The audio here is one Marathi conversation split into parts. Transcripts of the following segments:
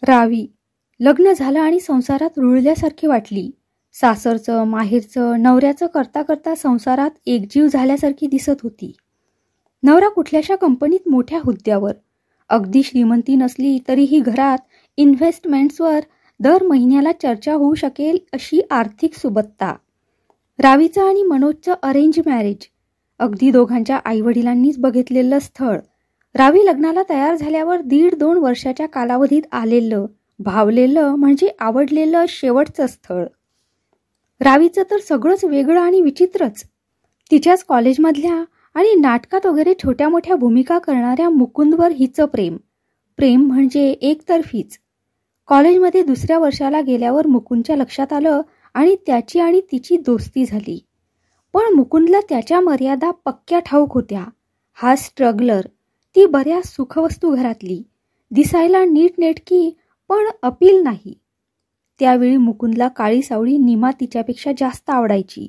रावी लग्न झालं आणि संसारात रुळल्यासारखी वाटली. सासरचं माहेरचं नवऱ्याचं करता करता संसारात एकजीव झाल्यासारखी दिसत होती. नवरा कुठल्याशा कंपनीत मोठ्या हुद्द्यावर, अगदी श्रीमंती नसली तरीही घरात इन्व्हेस्टमेंट्सवर दर महिन्याला चर्चा होऊ शकेल अशी आर्थिक सुबत्ता. रावीचं आणि मनोजचं अरेंज मॅरेज, अगदी दोघांच्या आईवडिलांनीच बघितलेलं स्थळ. रावी लग्नाला तयार झाल्यावर 1.5-2 वर्षाच्या कालावधीत आलेलं, भावलेलं म्हणजे आवडलेलं शेवटचं स्थळ. रावीचं तर सगळंच वेगळं आणि विचित्रच. तिच्याच कॉलेजमधल्या आणि नाटकात वगैरे छोट्या मोठ्या भूमिका करणाऱ्या मुकुंदवर हिचं प्रेम. प्रेम म्हणजे एकतर्फीच. कॉलेजमध्ये 2ऱ्या वर्षाला गेल्यावर मुकुंदच्या लक्षात आलं आणि त्याची आणि तिची दोस्ती झाली. पण मुकुंदला त्याच्या मर्यादा पक्क्या ठाऊक होत्या. हा स्ट्रगलर, ती बऱ्याच सुखवस्तू घरातली, दिसायला नीटनेटकी पण अपील नाही. त्यावेळी मुकुंदला काळी सावळी नीमा तिच्यापेक्षा जास्त आवडायची.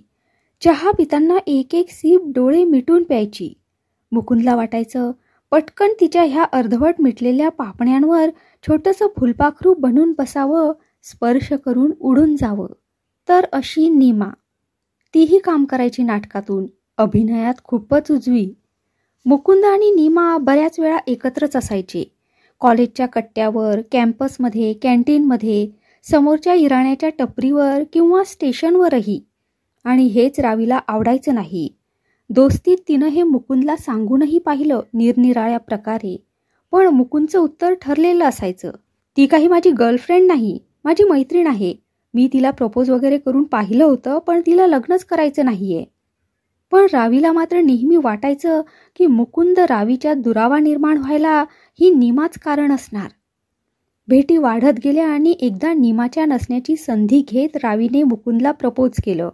चहा पिताना एक एक सीप डोळे मिटून प्यायची. मुकुंदला वाटायचं पटकन तिच्या ह्या अर्धवट मिटलेल्या पापण्यांवर छोटंसं फुलपाखरू बनून बसावं, स्पर्श करून उडून जावं. तर अशी नीमा, तीही काम करायची नाटकातून, अभिनयात खूपच उजवी. मुकुंद आणि नीमा बऱ्याच वेळा एकत्रच असायचे. कॉलेजच्या कट्ट्यावर, कॅम्पसमध्ये, कॅन्टीनमध्ये, समोरच्या इराण्याच्या टपरीवर किंवा स्टेशनवरही. आणि हेच रावीला आवडायचं नाही. दोस्तीत तिनं हे मुकुंदला सांगूनही पाहिलं निरनिराळ्या प्रकारे. पण मुकुंदचं उत्तर ठरलेलं असायचं, ती काही माझी गर्लफ्रेंड नाही, माझी मैत्रीण आहे. मी तिला प्रपोज वगैरे करून पाहिलं होतं, पण तिला लग्नच करायचं नाहीये. पण रावीला मात्र नेहमी वाटायचं की मुकुंद रावीच्या दुरावा निर्माण व्हायला ही नीमाच कारण असणार. भेटी वाढत गेल्या आणि एकदा नीमाच्या नसण्याची संधी घेत रावीने मुकुंदला प्रपोज केलं.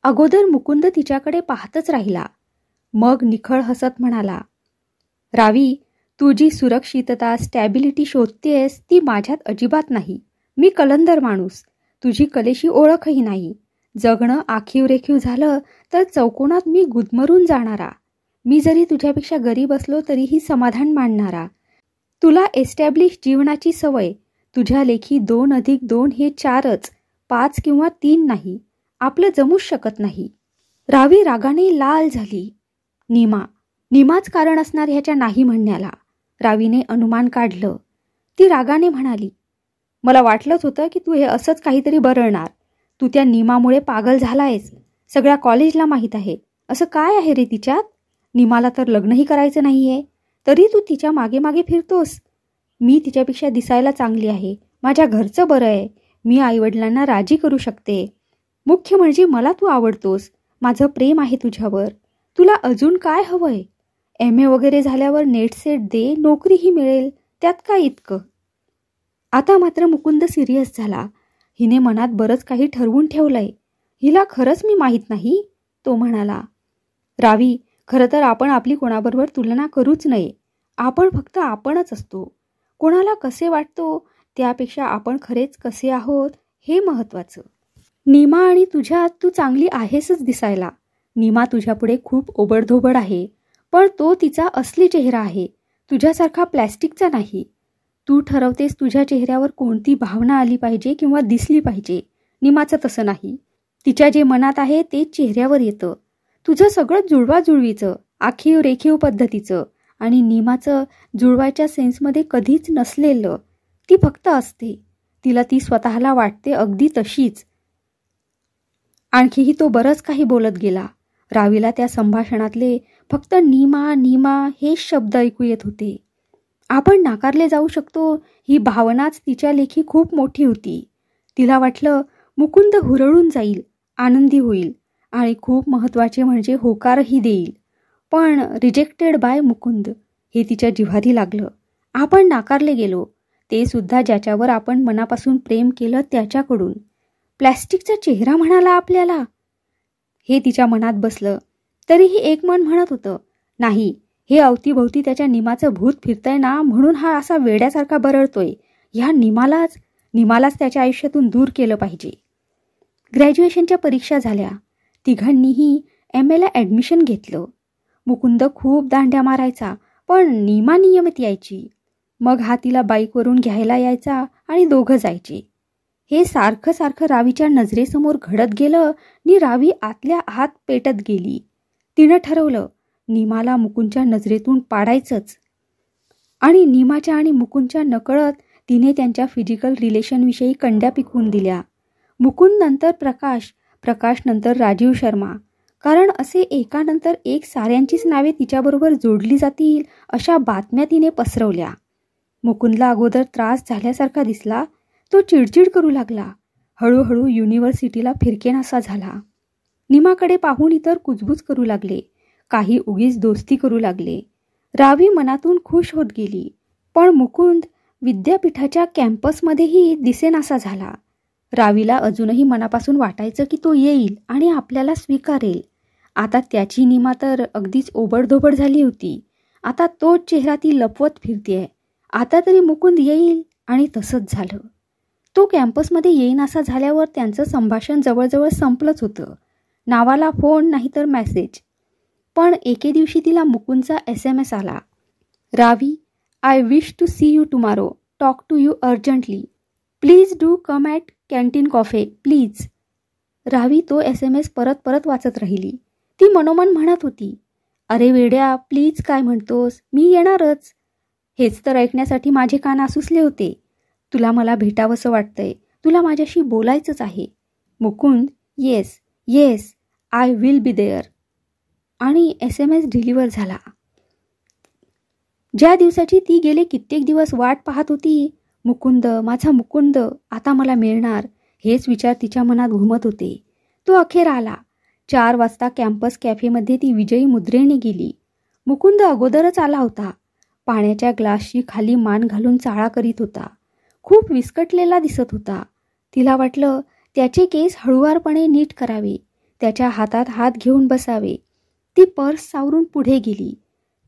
अगोदर मुकुंद तिच्याकडे पाहतच राहिला. मग निखळ हसत म्हणाला, रावी, तू जी सुरक्षितता, स्टॅबिलिटी शोधतेस ती माझ्यात अजिबात नाही. मी कलंदर माणूस, तुझी कलेशी ओळखही नाही. जगणं आखीव रेखीव झालं तर चौकोनात मी गुदमरून जाणारा. मी जरी तुझ्यापेक्षा गरीब असलो तरीही समाधान मानणारा. तुला एस्टॅब्लिश जीवनाची सवय. तुझ्या लेखी 2+2 हे 4च, 5 किंवा 3 नाही. आपलं जमूच शकत नाही. रावी रागाने लाल झाली. नीमाच कारण असणार ह्याच्या नाही म्हणण्याला. रावीने अनुमान काढलं. ती रागाने म्हणाली, मला वाटलंच होतं की तू हे असंच काहीतरी बरळणार. तू त्या नीमामुळे पागल झालायस. सगळ्या कॉलेजला माहीत आहे. असं काय आहे रे तिच्यात? नीमाला तर लग्नही करायचं नाहीये, तरी तू तिच्या मागे मागे फिरतोस. मी तिच्यापेक्षा दिसायला चांगली आहे. माझ्या घरचं बरं आहे. मी आईवडिलांना राजी करू शकते. मुख्य म्हणजे मला तू आवडतोस. माझं प्रेम आहे तुझ्यावर. तुला अजून काय हवंय? MA वगैरे झाल्यावर नेट सेट दे, नोकरीही मिळेल. त्यात काय इतकं? आता मात्र मुकुंद सिरियस झाला. हिने मनात बरंच काही ठरवून ठेवलंय. हिला खरंच मी माहीत नाही, तो म्हणाला. रावी, खरं तर आपण आपली कोणाबरोबर तुलना करूच नये. आपण फक्त आपणच असतो. कोणाला कसे वाटतो त्यापेक्षा आपण खरेच कसे आहोत हे महत्त्वाचं. नीमा आणि तुझ्यात तू चांगली आहेसच दिसायला. नीमा तुझ्यापुढे खूप ओबडधोबड आहे, पण तो तिचा असली चेहरा आहे, तुझ्यासारखा प्लॅस्टिकचा नाही. तू ठरवतेस तुझ्या चेहऱ्यावर कोणती भावना आली पाहिजे किंवा दिसली पाहिजे. नीमाचं तसं नाही. तिच्या जे मनात आहे तेच चेहऱ्यावर येतं. तुझं सगळं जुळवाजुळवीचं, आखीव रेखीव पद्धतीचं, आणि नीमाचं जुळवायच्या सेन्समध्ये कधीच नसलेलं. ती फक्त असते. तिला ती स्वतःला वाटते अगदी तशीच. आणखीही तो बरंच काही बोलत गेला. रावीला त्या संभाषणातले फक्त नीमा हे शब्द ऐकू येत होते. आपण नाकारले जाऊ शकतो ही भावनाच तिच्या लेखी खूप मोठी होती. तिला वाटलं मुकुंद हुरळून जाईल, आनंदी होईल आणि खूप महत्त्वाचे म्हणजे होकारही देईल. पण रिजेक्टेड बाय मुकुंद हे तिच्या जिव्हारी लागलं. आपण नाकारले गेलो, ते सुद्धा ज्याच्यावर आपण मनापासून प्रेम केलं त्याच्याकडून. प्लॅस्टिकचा चेहरा म्हणाला आपल्याला. हे तिच्या मनात बसलं. तरीही एक मन म्हणत होतं, नाही, हे अवतीभोवती त्याच्या नीमाचं भूत फिरतंय ना, म्हणून हा असा वेड्यासारखा बरळतोय. ह्या नीमालाच त्याच्या आयुष्यातून दूर केलं पाहिजे. ग्रॅज्युएशनच्या परीक्षा झाल्या. तिघांनीही MAला ॲडमिशन घेतलं. मुकुंद खूप दांड्या मारायचा, पण नीमा नियमित यायची. मग हा तिला बाईकवरून घ्यायला यायचा आणि दोघं जायचे. हे सारखं सारखं रावीच्या नजरेसमोर घडत गेलं नि रावी आतल्या आत पेटत गेली. तिनं ठरवलं नीमाला मुकुंदच्या नजरेतून पाडायचंच. आणि नीमाच्या आणि मुकुंदच्या नकळत तिने त्यांच्या फिजिकल रिलेशनविषयी कंड्या पिकवून दिल्या. मुकुंद नंतर प्रकाश, प्रकाश नंतर राजीव शर्मा, कारण असे एकानंतर एक साऱ्यांचीच नावे तिच्याबरोबर जोडली जातील अशा बातम्या तिने पसरवल्या. मुकुंदला अगोदर त्रास झाल्यासारखा दिसला. तो चिडचिड करू लागला. हळूहळू युनिव्हर्सिटीला फिरकेनासा झाला. नीमाकडे पाहून इतर कुजबूज करू लागले. काही उगीच दोस्ती करू लागले. रावी मनातून खुश होत गेली. पण मुकुंद विद्यापीठाच्या कॅम्पसमध्येही दिसेनासा झाला. रावीला अजूनही मनापासून वाटायचं की तो येईल आणि आपल्याला स्वीकारेल. आता त्याची नीमा तर अगदीच ओबडधोबड झाली होती. आता तोच चेहरा ती लपवत फिरतेय. आता तरी मुकुंद येईल. आणि तसंच झालं. तो कॅम्पसमध्ये येईनासा झाल्यावर त्यांचं संभाषण जवळजवळ संपलंच होतं. नावाला फोन नाहीतर मेसेज. पण एके दिवशी तिला मुकुंदचा SMS आला. Raavi, I wish to see you tomorrow. Talk to you urgently. Please do come at canteen coffee please. Raavi तो SMS परत परत वाचत राहिली. ती मनोमन म्हणत होती, अरे वेड्या, प्लीज काय म्हणतोस, मी येणारच. हेच तर ऐकण्यासाठी माझे कान आसुसले होते. तुला मला भेटावंसं वाटतंय. तुला माझ्याशी बोलायचंच आहे. Mukund, yes yes, I will be there. आणि SMS डिलिव्हर झाला. ज्या दिवसाची ती गेले कित्येक दिवस वाट पाहत होती, मुकुंद, माझा मुकुंद आता मला मिळणार, हेच विचार तिच्या मनात घुमत होते. तो अखेर आला. 4 वाजता कॅम्पस कॅफेमध्ये ती विजयी मुद्रेने गेली. मुकुंद अगोदरच आला होता. पाण्याच्या ग्लासची खाली मान घालून चाळा करीत होता. खूप विस्कटलेला दिसत होता. तिला वाटलं त्याचे केस हळुवारपणे नीट करावे, त्याच्या हातात हात घेऊन बसावे. ती पर्स सावरून पुढे गेली.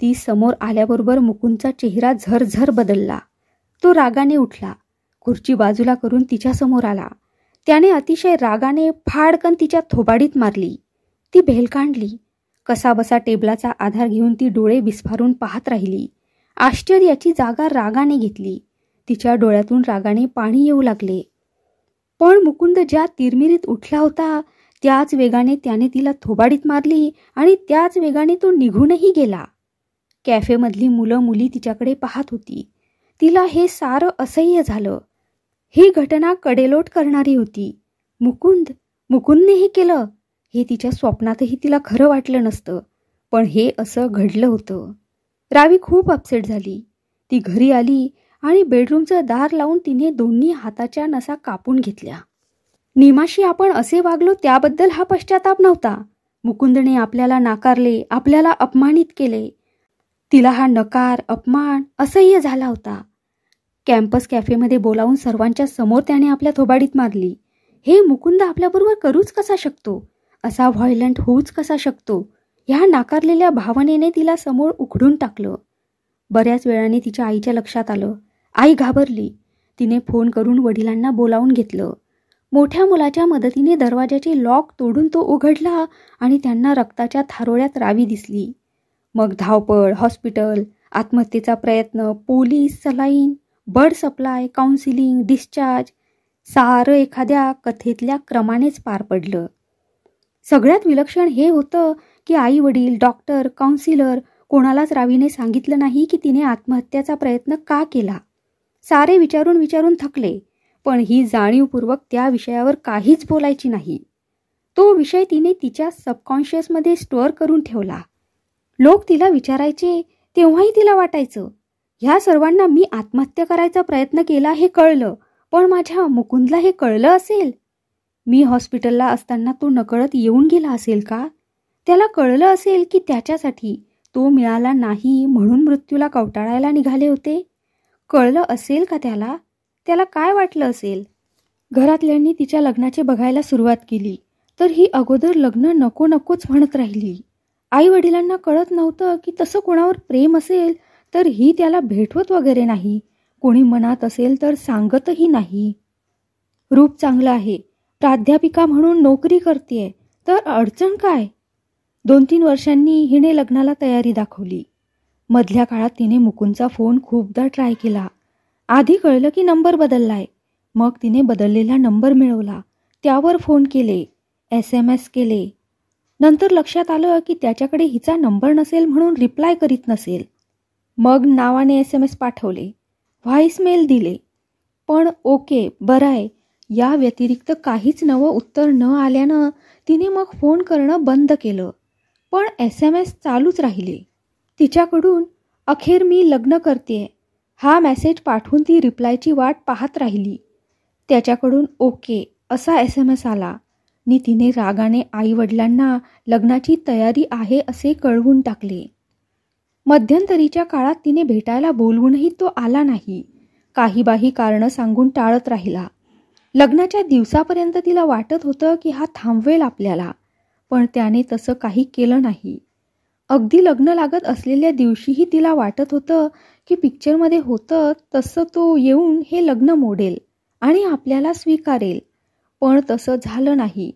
ती समोर आल्याबरोबर मुकुंदचा चेहरा झरझर बदलला. तो रागाने उठला. खुर्ची बाजूला करून तिच्यासमोर आला. त्याने अतिशय रागाने फाडकन तिच्या थोबाडीत मारली. ती भेलकांडली. कसाबसा टेबलाचा आधार घेऊन ती डोळे विस्फारून पाहत राहिली. आश्चर्याची जागा रागाने घेतली. तिच्या डोळ्यातून रागाने पाणी येऊ लागले. पण मुकुंद ज्या तिरमिरीत उठला होता त्याच वेगाने त्याने तिला थोबाडीत मारली आणि त्याच वेगाने तो निघूनही गेला. कॅफेमधली मुलं मुली तिच्याकडे पाहत होती. तिला हे सारं असह्य झालं. ही घटना कडेलोट करणारी होती. मुकुंदने हे केलं हे तिच्या स्वप्नातही तिला खरं वाटलं नसतं. पण हे असं घडलं होतं. रावी खूप अपसेट झाली. ती घरी आली आणि बेडरूमचं दार लावून तिने दोन्ही हाताच्या नसा कापून घेतल्या. नीमाशी आपण असे वागलो त्याबद्दल हा पश्चाताप नव्हता. मुकुंदने आपल्याला नाकारले, आपल्याला अपमानित केले. तिला हा नकार, अपमान असह्य झाला होता. कॅम्पस कॅफेमध्ये बोलावून सर्वांच्या समोर त्याने आपल्या थोबाडीत मारली. हे मुकुंद आपल्याबरोबर करूच कसा शकतो, असा व्हायलंट होऊच कसा शकतो, ह्या नाकारलेल्या भावनेने तिला समोर उखडून टाकलं. बऱ्याच वेळाने तिच्या आईच्या लक्षात आलं. आई घाबरली. तिने फोन करून वडिलांना बोलावून घेतलं. मोठ्या मुलाच्या मदतीने दरवाजाचे लॉक तोडून तो उघडला आणि त्यांना रक्ताच्या थारोळ्यात रावी दिसली. मग धावपळ, हॉस्पिटल, आत्महत्येचा प्रयत्न, police, saline, blood supply, counselling, discharge, सारं एखाद्या कथेतल्या क्रमानेच पार पडलं. सगळ्यात विलक्षण हे होतं की आई वडील, डॉक्टर, काउन्सिलर कोणालाच रावीने सांगितलं नाही की तिने आत्महत्याचा प्रयत्न का केला. सारे विचारून थकले, पण ही जाणीवपूर्वक त्या विषयावर काहीच बोलायची नाही. तो विषय तिने तिच्या सबकॉन्शियसमध्ये स्टोअर करून ठेवला. लोक तिला विचारायचे तेव्हाही तिला वाटायचं, ह्या सर्वांना मी आत्महत्या करायचा प्रयत्न केला हे कळलं, पण माझ्या मुकुंदला हे कळलं असेल. मी हॉस्पिटलला असताना तो नकळत येऊन गेला असेल का? त्याला कळलं असेल की त्याच्यासाठी तो मिळाला नाही म्हणून मृत्यूला कवटाळायला निघाले होते. कळलं असेल का त्याला? त्याला काय वाटलं असेल? घरातल्यांनी तिच्या लग्नाचे बघायला सुरुवात केली, तर ही अगोदर लग्न नको नकोच म्हणत राहिली. आई वडिलांना कळत नव्हतं की तसं कोणावर प्रेम असेल तर ही त्याला भेटवत वगैरे नाही. कोणी मनात असेल तर सांगतही नाही. रूप चांगलं आहे, प्राध्यापिका म्हणून नोकरी करतेय, तर अडचण काय? 2-3 वर्षांनी हिने लग्नाला तयारी दाखवली. मधल्या काळात तिने मुकुंदचा फोन खूपदा ट्राय केला. आधी कळलं की नंबर बदललाय. मग तिने बदललेला नंबर मिळवला, त्यावर फोन केले, SMS केले. नंतर लक्षात आलं की त्याच्याकडे हिचा नंबर नसेल म्हणून रिप्लाय करीत नसेल. मग नावाने SMS पाठवले, व्हॉइसमेल दिले. पण ओके, बरं आहे, या व्यतिरिक्त काहीच नवं उत्तर न आल्यानं तिने मग फोन करणं बंद केलं. पण SMS चालूच राहिले. तिच्याकडून अखेर मी लग्न करतेय हा मेसेज पाठवून ती रिप्लायची वाट पाहत राहिली. त्याच्याकडून ओके असा SMS आला आणि तिने रागाने आईवडिलांना लग्नाची तयारी आहे असे कळवून टाकले. मध्यंतरीच्या काळात तिने भेटायला बोलवूनही तो आला नाही. काहीबाही कारणं सांगून टाळत राहिला. लग्नाच्या दिवसापर्यंत तिला वाटत होतं की हा थांबवेल आपल्याला, पण त्याने तसं काही केलं नाही. अगदी लग्न लागत असलेल्या दिवशीही तिला वाटत होतं की पिक्चरमध्ये होतं तसं तो येऊन हे लग्न मोडेल आणि आपल्याला स्वीकारेल. पण तसं झालं नाही.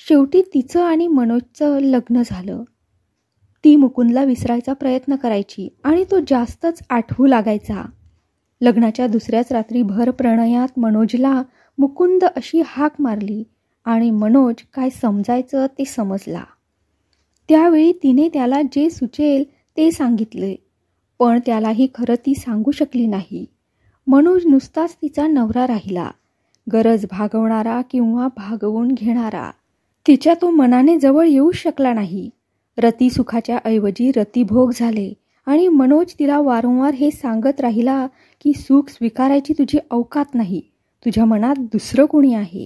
शेवटी तिचं आणि मनोजचं लग्न झालं. ती मुकुंदला विसरायचा प्रयत्न करायची आणि तो जास्तच आठवू लागायचा. लग्नाच्या दुसऱ्याच रात्री भर प्रणयात मनोजला मुकुंद अशी हाक मारली आणि मनोज काय समजायचं ते समजला. त्यावेळी तिने त्याला जे सुचेल ते सांगितले, पण त्यालाही खरं ती सांगू शकली नाही. मनोज नुसताच तिचा नवरा राहिला, गरज भागवणारा किंवा भागवून घेणारा. तिच्या तो मनाने जवळ येऊ शकला नाही. रतिसुखाच्या ऐवजी रतिभोग झाले आणि मनोज तिला वारंवार हे सांगत राहिला की सुख स्वीकारायची तुझी अवकात नाही, तुझ्या मनात दुसरं कोणी आहे.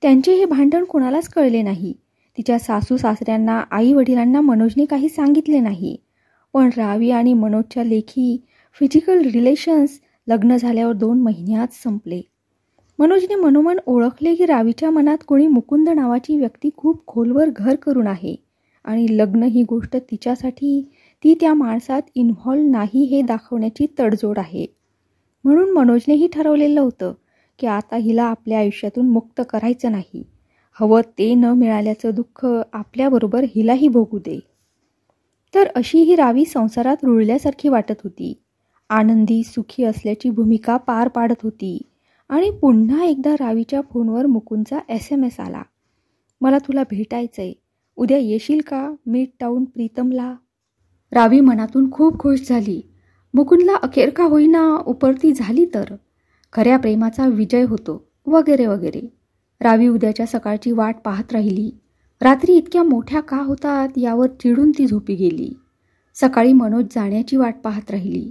त्यांचे हे भांडण कोणालाच कळले नाही. तिच्या सासू सासऱ्यांना, आई वडिलांना मनोजने काही सांगितले नाही. पण रावी आणि मनोजच्या लेखी फिजिकल रिलेशन्स लग्न झाल्यावर 2 महिन्यात संपले. मनोजने मनोमन ओळखले की रावीच्या मनात कोणी मुकुंद नावाची व्यक्ती खूप खोलवर घर करून आहे आणि लग्न ही गोष्ट तिच्यासाठी ती त्या माणसात इन्व्हॉल्व नाही हे दाखवण्याची तडजोड आहे. म्हणून मनोजनेही ठरवलेलं होतं की आता हिला आपल्या आयुष्यातून मुक्त करायचं नाही. हवं ते न मिळाल्याचं दुःख आपल्याबरोबर हिलाही भोगू दे. तर अशी ही रावी संसारात रुळल्यासारखी वाटत होती. आनंदी सुखी असल्याची भूमिका पार पाडत होती. आणि पुन्हा एकदा रावीच्या फोनवर मुकुंदचा SMS आला, मला तुला भेटायचंय, उद्या येशील का मिड टाऊन प्रीतमला. रावी मनातून खूप खुश झाली. मुकुंदला अखेर का होईना उपरती झाली तर खऱ्या प्रेमाचा विजय होतो वगैरे वगैरे. रावी उद्याच्या सकाळची वाट पाहत राहिली. रात्री इतक्या मोठ्या का होतात यावर चिडून ती झोपी गेली. सकाळी मनोज जाण्याची वाट पाहत राहिली.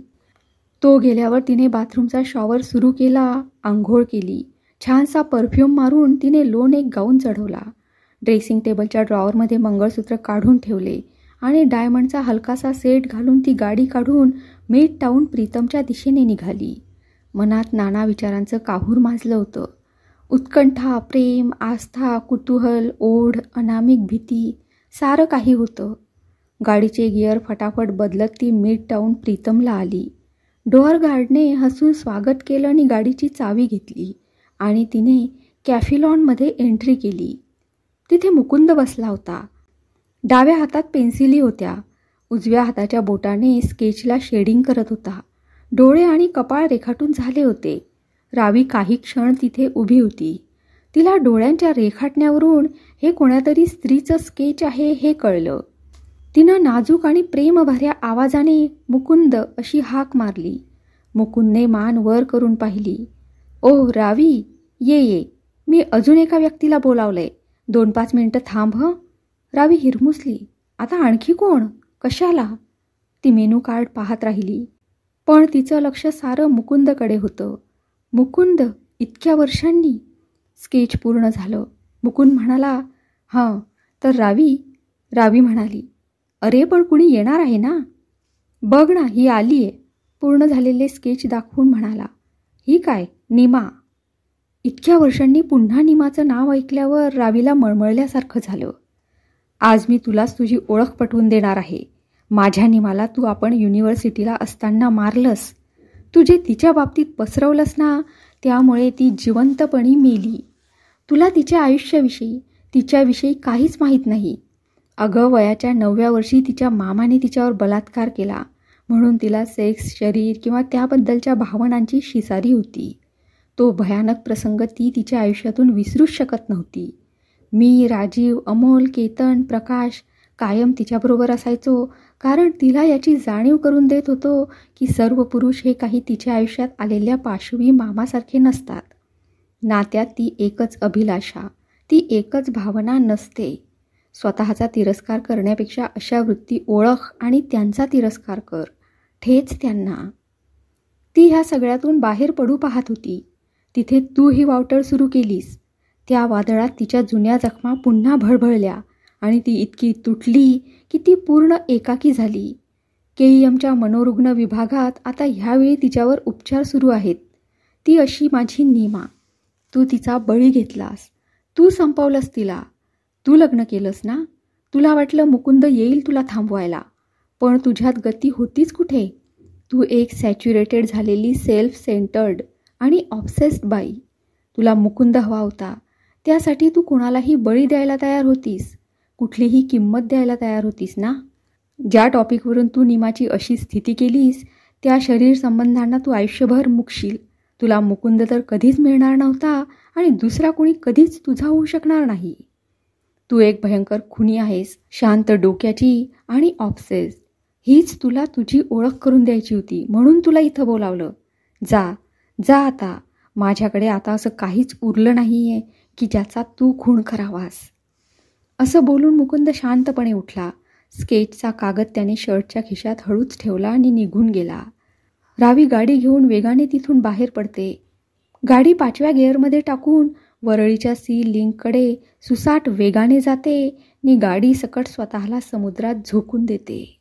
तो गेल्यावर तिने बाथरूमचा शॉवर सुरू केला, आंघोळ केली. छानसा परफ्यूम मारून तिने लोन एक गाऊन चढवला. ड्रेसिंग टेबलच्या ड्रॉवरमध्ये मंगळसूत्र काढून ठेवले आणि डायमंडचा हलकासा सेट घालून ती गाडी काढून मिड टाऊन प्रीतमच्या दिशेने निघाली. मनात नाना विचारांचं काहूर माजलं होतं. उत्कंठा, प्रेम, आस्था, कुतूहल, ओढ, अनामिक भीती, सारं काही होतं. गाडीचे गिअर फटाफट बदलत ती मिड टाऊन प्रीतमला आली. डोअर गार्डने हसून स्वागत केलं आणि गाडीची चावी घेतली आणि तिने कॅफिलॉनमध्ये एंट्री केली. तिथे मुकुंद बसला होता. डाव्या हातात पेन्सिली होत्या. उजव्या हाताच्या बोटाने स्केचला शेडिंग करत होता. डोळे आणि कपाळ रेखाटून झाले होते. रावी काही क्षण तिथे उभी होती. तिला डोळ्यांच्या रेखाटण्यावरून हे कोणातरी स्त्रीचं स्केच आहे हे कळलं. तिनं नाजूक आणि प्रेमभऱ्या आवाजाने मुकुंद अशी हाक मारली. मुकुंदने मान वर करून पाहिली. ओह रावी, ये, मी अजून एका व्यक्तीला बोलावलंय, 2-5 मिनिटं थांब हं. रावी हिरमुसली. आता आणखी कोण, कशाला? ती मेनू कार्ड पाहत राहिली. पण तिचं लक्ष सारं मुकुंदकडे होतं. मुकुंद, इतक्या वर्षांनी. स्केच पूर्ण झालं. मुकुंद म्हणाला, हां तर रावी म्हणाली, अरे पण कुणी येणार आहे ना? बघ ना, ही आली आहे. पूर्ण झालेले स्केच दाखवून म्हणाला, ही काय, नीमा. इतक्या वर्षांनी पुन्हा नीमाचं नाव ऐकल्यावर रावीला मळमळल्यासारखं झालं. आज मी तुलाच तुझी ओळख पटवून देणार आहे. माझ्या नीमाला तू आपण युनिव्हर्सिटीला असताना मारलंस. तू जे तिच्या बाबतीत पसरवलंस ना, त्यामुळे ती जिवंतपणी मेली. तुला तिच्या आयुष्याविषयी, तिच्याविषयी काहीच माहीत नाही. अगं, वयाच्या 9व्या वर्षी तिच्या मामाने तिच्यावर बलात्कार केला. म्हणून तिला सेक्स, शरीर किंवा त्याबद्दलच्या भावनांची शिसारी होती. तो भयानक प्रसंग ती तिच्या आयुष्यातून विसरूच शकत नव्हती. मी, राजीव, अमोल, केतन, प्रकाश कायम तिच्याबरोबर असायचो, कारण तिला याची जाणीव करून देत होतो की सर्व पुरुष हे काही तिच्या आयुष्यात आलेल्या पाशवी मामासारखे नसतात. नात्यात ती एकच अभिलाषा, ती एकच भावना नसते. स्वतःचा तिरस्कार करण्यापेक्षा अशा वृत्ती ओळख आणि त्यांचा तिरस्कार कर. ठेच त्यांना. ती ह्या सगळ्यातून बाहेर पडू पाहत होती. तिथे तू ही वावटळ सुरू केलीस. त्या वादळात तिच्या जुन्या जखमा पुन्हा भळभळल्या आणि ती इतकी तुटली की ती पूर्ण एकाकी झाली. केईएमच्या मनोरुग्ण विभागात आता ह्यावेळी तिच्यावर उपचार सुरू आहेत. ती अशी माझी नीमा. तू तिचा बळी घेतलास. तू संपवलंस तिला. तू लग्न केलंस ना. तुला वाटलं मुकुंद येईल तुला थांबवायला, पण तुझ्यात गती होतीच कुठे. तू एक सॅच्युरेटेड झालेली, सेल्फ सेंटर्ड आणि ऑब्सेस्ड बाई. तुला मुकुंद हवा होता. त्यासाठी तू कुणालाही बळी द्यायला तयार होतीस, कुठलीही किंमत द्यायला तयार होतीस ना. ज्या टॉपिकवरून तू निमाची अशी स्थिती केलीस त्या शरीर संबंधांना तू आयुष्यभर मुकशील. तुला मुकुंद तर कधीच मिळणार नव्हता आणि दुसरा कोणी कधीच तुझा होऊ शकणार नाही. तू एक भयंकर खुनी आहेस, शांत डोक्याची आणि ऑब्सेस्ड. हीच तुला तुझी ओळख करून द्यायची होती, म्हणून तुला इथं बोलावलं. जा जा आता. माझ्याकडे आता असं काहीच उरलं नाही आहे की ज्याचा तू खून करावास. असं बोलून मुकुंद शांतपणे उठला. स्केचचा कागद त्याने शर्टच्या खिशात हळूच ठेवला आणि निघून गेला. रावी गाडी घेऊन वेगाने तिथून बाहेर पडते. गाडी 5व्या गिअरमध्ये टाकून वरळीच्या सी लिंककडे सुसाट वेगाने जाते आणि गाडी सकट स्वतःला समुद्रात झोकून देते.